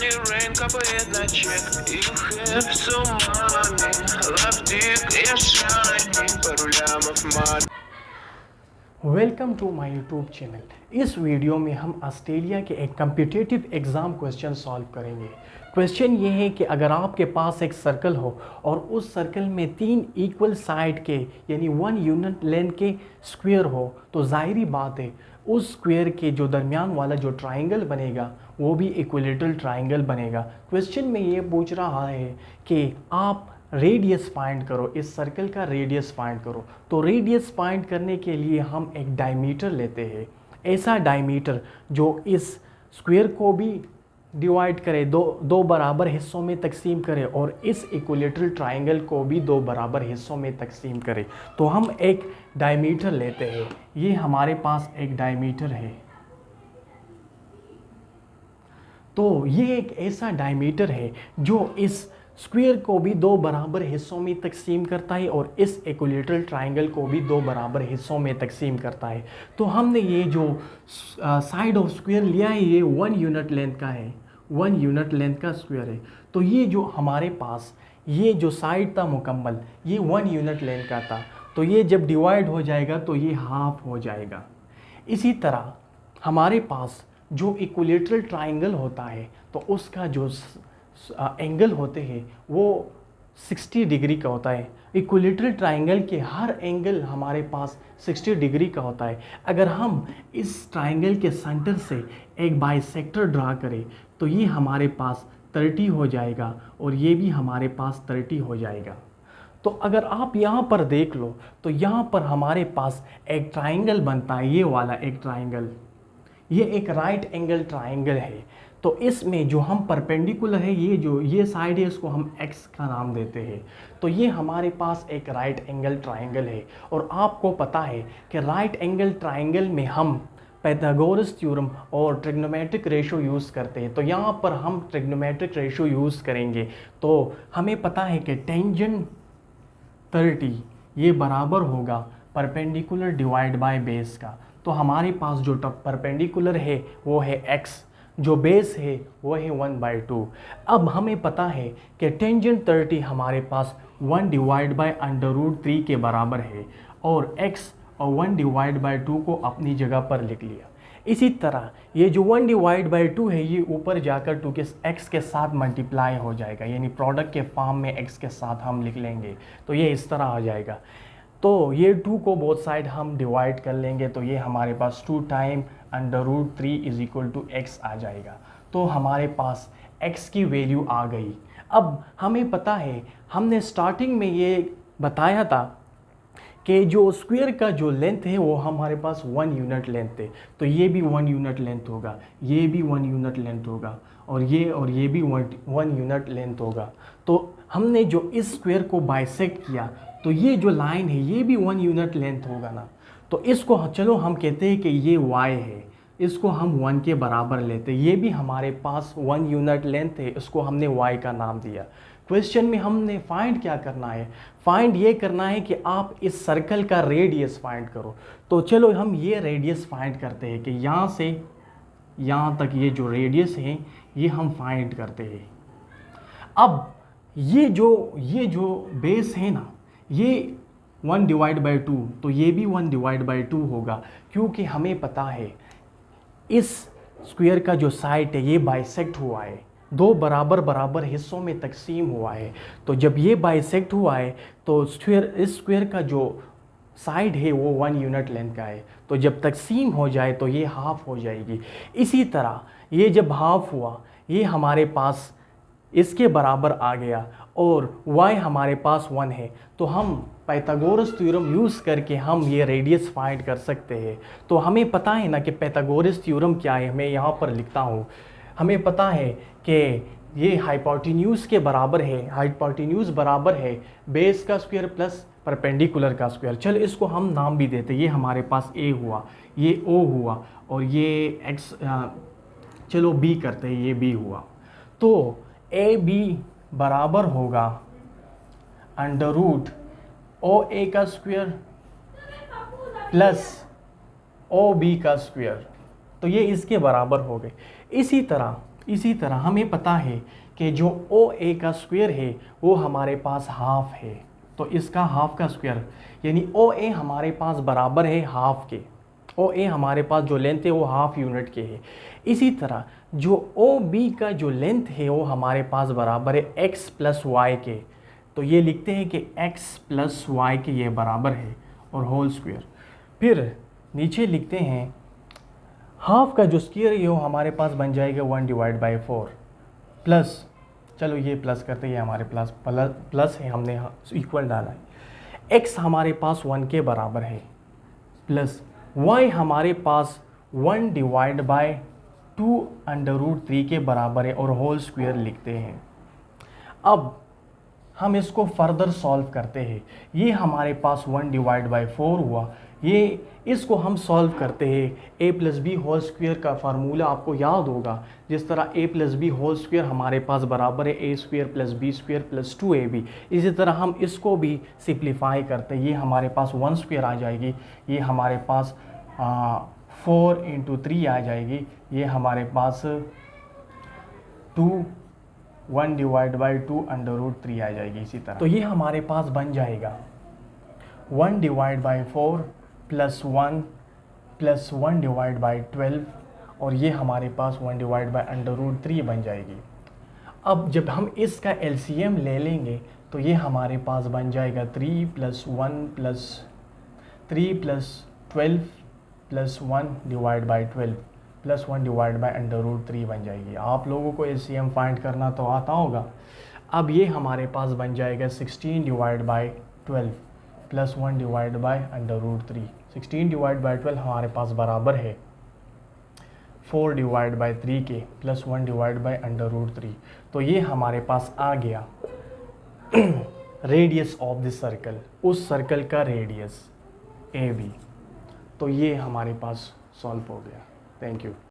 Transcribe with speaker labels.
Speaker 1: money rain капает на чек. You have some money, love dick, я shiny, пару лямов money.
Speaker 2: Welcome to my YouTube channel. इस video में हम Australia के एक competitive exam question solve करेंगे। Question ये है कि अगर आपके पास एक सर्कल हो और उस सर्कल में 3 इक्वल साइड के यानी 1 यूनिट लेंथ के स्क्वायर हो तो ज़ाहिरी बात है उस स्क्वायर के जो दरमियान वाला जो ट्राइंगल बनेगा वो भी इक्विलेटरल ट्राइंगल बनेगा। क्वेश्चन में ये पूछ रहा है कि आप रेडियस फाइंड करो, इस सर्कल का रेडियस फाइंड करो। तो रेडियस फाइंड करने के लिए हम एक डायमीटर लेते हैं, ऐसा डायमीटर जो इस स्क्वायर को भी डिवाइड करे, दो बराबर हिस्सों में तकसीम करे और इस इक्विलेटरल ट्राइंगल को भी 2 बराबर हिस्सों में तकसीम करे। तो हम एक डायमीटर लेते हैं, ये हमारे पास एक डायमीटर है। तो ये एक ऐसा डायमीटर है जो इस स्क्वायर को भी 2 बराबर हिस्सों में तकसीम करता है और इस इक्विलेटरल ट्राइंगल को भी 2 बराबर हिस्सों में तकसीम करता है। तो हमने ये जो साइड ऑफ स्क्वायर लिया है ये 1 यूनिट लेंथ का है, 1 यूनिट लेंथ का स्क्वायर है। तो ये जो हमारे पास ये जो साइड था मुकम्मल ये 1 यूनिट लेंथ का था, तो ये जब डिवाइड हो जाएगा तो ये हाफ हो जाएगा। इसी तरह हमारे पास जो इक्विलेटरल ट्राइंगल होता है तो उसका जो एंगल होते हैं वो 60 डिग्री का होता है। इक्विलेटरल ट्राइंगल के हर एंगल हमारे पास 60 डिग्री का होता है। अगर हम इस ट्राइंगल के सेंटर से एक बाइसेक्टर ड्रा करें तो ये हमारे पास 30 हो जाएगा और ये भी हमारे पास 30 हो जाएगा। तो अगर आप यहाँ पर देख लो तो यहाँ पर हमारे पास एक ट्राइंगल बनता है, ये वाला एक ट्राइंगल, ये एक राइट एंगल ट्राइंगल है। तो इसमें जो हम परपेंडिकुलर है ये साइड है इसको हम एक्स का नाम देते हैं। तो ये हमारे पास एक राइट एंगल ट्राइंगल है और आपको पता है कि राइट एंगल ट्राइंगल में हम पाइथागोरस थ्योरम और ट्रिग्नोमेट्रिक रेशो यूज़ करते हैं। तो यहाँ पर हम ट्रिग्नोमेट्रिक रेशो यूज़ करेंगे। तो हमें पता है कि टेंजेंट 30 ये बराबर होगा परपेंडिकुलर डिवाइड बाय बेस का। तो हमारे पास जो परपेंडिकुलर है वो है x, जो बेस है वो है 1/2। अब हमें पता है कि टेंजेंट 30 हमारे पास 1 डिवाइड बाय √3 के बराबर है और x और 1 डिवाइड बाय 2 को अपनी जगह पर लिख लिया। इसी तरह ये जो 1 डिवाइड बाय 2 है ये ऊपर जाकर 2 के x के साथ मल्टीप्लाई हो जाएगा, यानी प्रोडक्ट के फॉर्म में x के साथ हम लिख लेंगे। तो ये इस तरह आ जाएगा। तो ये 2 को बोथ साइड हम डिवाइड कर लेंगे तो ये हमारे पास 2 टाइम √3 = x आ जाएगा। तो हमारे पास x की वैल्यू आ गई। अब हमें पता है हमने स्टार्टिंग में ये बताया था कि जो स्क्वायर का जो लेंथ है वो हमारे पास 1 यूनिट लेंथ है। तो ये भी 1 यूनिट लेंथ होगा, ये भी 1 यूनिट लेंथ होगा और ये भी 1 यूनिट लेंथ होगा। तो हमने जो इस स्क्वायर को बाइसेक्ट किया तो ये जो लाइन है ये भी 1 यूनिट लेंथ होगा ना। तो इसको चलो हम कहते हैं कि ये y है, इसको हम 1 के बराबर लेते हैं। ये भी हमारे पास 1 यूनिट लेंथ है, इसको हमने y का नाम दिया। क्वेश्चन में हमने फाइंड क्या करना है, फाइंड ये करना है कि आप इस सर्कल का रेडियस फाइंड करो। तो चलो हम ये रेडियस फाइंड करते हैं कि यहाँ से यहाँ तक ये जो रेडियस है ये हम फाइंड करते हैं। अब ये जो बेस है ना ये 1 डिवाइड बाय 2, तो ये भी 1 डिवाइड बाय 2 होगा क्योंकि हमें पता है इस स्क्वायर का जो साइड है ये बाइसेक्ट हुआ है, 2 बराबर हिस्सों में तकसीम हुआ है। तो जब ये बाइसेक्ट हुआ है तो इस स्क्वायर का जो साइड है वो 1 यूनिट लेंथ का है। तो जब तकसीम हो जाए तो ये हाफ हो जाएगी। इसी तरह ये जब हाफ हुआ ये हमारे पास इसके बराबर आ गया और y हमारे पास 1 है। तो हम पाइथागोरस थ्योरम यूज़ करके हम ये रेडियस फाइंड कर सकते हैं। तो हमें पता है ना कि पाइथागोरस थ्योरम क्या है, मैं यहाँ पर लिखता हूँ। हमें पता है कि ये हाइपोटेन्यूज के बराबर है, हाइपोटेन्यूज बराबर है बेस का स्क्वायर प्लस परपेंडिकुलर का स्क्वायर। चल इसको हम नाम भी देते, ये हमारे पास a हुआ, ये o हुआ और ये x चलो b करते हैं, ये b हुआ। तो ab बराबर होगा √OA का स्क्वायर प्लस OB का स्क्वायर। तो ये इसके बराबर हो गए। इसी तरह इसी तरह हमें पता है कि जो ओ ए का स्क्वायर है वो हमारे पास हाफ है, तो इसका हाफ का स्क्वायर यानी ओ ए हमारे पास बराबर है हाफ के। ओ ए हमारे पास जो लेंथ है वो हाफ यूनिट के है। इसी तरह जो ओ बी का जो लेंथ है वो हमारे पास बराबर है एक्स प्लस वाई के, तो ये लिखते हैं कि एक्स प्लस वाई के ये बराबर है और होल स्क्वायर। फिर नीचे लिखते हैं हाफ का जो स्क्वायर है वो हमारे पास बन जाएगा 1/4 प्लस, चलो ये प्लस करते हैं, हमारे प्लस है, हमने इक्वल डाला है। एक्स हमारे पास 1 के बराबर है प्लस वाई हमारे पास 1/2 √3 के बराबर है और होल स्क्वायर लिखते हैं। अब हम इसको फर्दर सॉल्व करते हैं। ये हमारे पास 1/4 हुआ, ये इसको हम सॉल्व करते हैं। a + b होल स्क्वायर का फार्मूला आपको याद होगा, जिस तरह a + b होल स्क्वायर हमारे पास बराबर है a² + b² + 2ab। इसी तरह हम इसको भी सिंप्लीफाई करते हैं। ये हमारे पास 1² आ जाएगी, ये हमारे पास 4 × 3 आ जाएगी, ये हमारे पास 1/2 √3 आ जाएगी। इसी तरह तो ये हमारे पास बन जाएगा 1/4 + 1 + 1/12 और ये हमारे पास 1/√3 बन जाएगी। अब जब हम इसका एलसीएम ले लेंगे तो ये हमारे पास बन जाएगा 3 + 1 + 3 + 12 + 1/12 + 1/√3 बन जाएगी। आप लोगों को एलसीएम फाइंड करना तो आता होगा। अब ये हमारे पास बन जाएगा 16/12 + 1/√3। 16/12 हमारे पास बराबर है 4/3 के + 1/√3। तो ये हमारे पास आ गया रेडियस ऑफ दिस सर्कल, उस सर्कल का रेडियस AB। तो ये हमारे पास सॉल्व हो गया। Thank you.